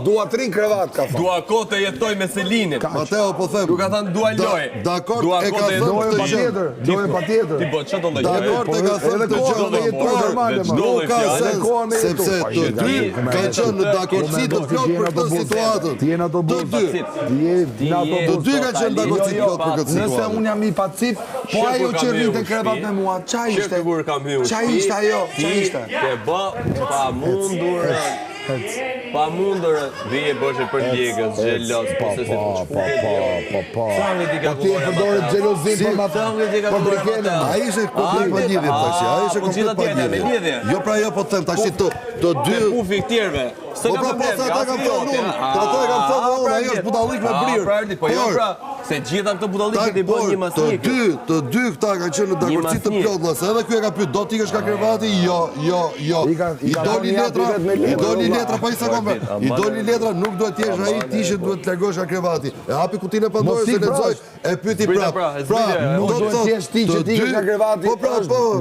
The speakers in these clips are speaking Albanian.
Dua 3 krevat ka thonë. Dua kohë të jetoj me Selinin. Mateo po them. Nuk ka thënë dua loj. Dakord, e ka thënë këtë gjë. Dojë patjetër. Ti çfarë do lloj? Dakord, e ka thënë këtë gjë. Nuk ka sens, sepse të dy kanë qenë në dakordsi të plot për këtë situatë. Ti je në autobus. Të dy kanë qenë në dakordsi të plot për këtë situatë. Nëse unë jam i pacit, po ajo që rrinte krevat me mua, ç'a ishte? Ç'a ishte ajo? Ç'a ishte? Ke bë pa mundur vije bëshe për ligës, xheloz, po se si Po ti e përdore xhelozin për ma për brikene. Ai ishte komplet pa lidhje tash. Ai ishte komplet pa lidhje. Jo pra jo po them tash të dy pufi këtyrve. Po pra po sa ata kanë thënë unë. Ata e kanë thënë unë, ai është budallik me brir. Po jo pra, se gjitha këto budalliqet i bën një masnik. Të dy këta kanë qenë në dakordsi të plot, se edhe ky e ka pyet, do t'i kesh ka krevati? Jo. I doli letra pa i sekondë. I doli letra, nuk duhet të jesh ai, ti që duhet të largosh ka krevati. E hapi kutinë e Pandorës se lexoj, e pyeti prap. Pra, nuk duhet të jesh ti që ti kesh ka krevati.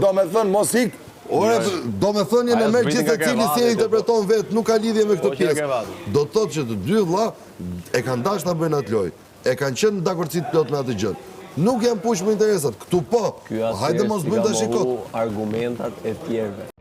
Do me thënë mos ik. Ore, do me thënje në merë gjithë e cili si e interpreton vetë, nuk ka lidhje me këtë pjesë. Do të thotë që të dy vëlla e kanë dashur ta bëjnë atë lojë. E kanë qenë në dakordsi të plot me atë gjë. Nuk janë push me interesat. Këtu po. Hajde mos bëjmë tash kot. Argumentat e tjerëve.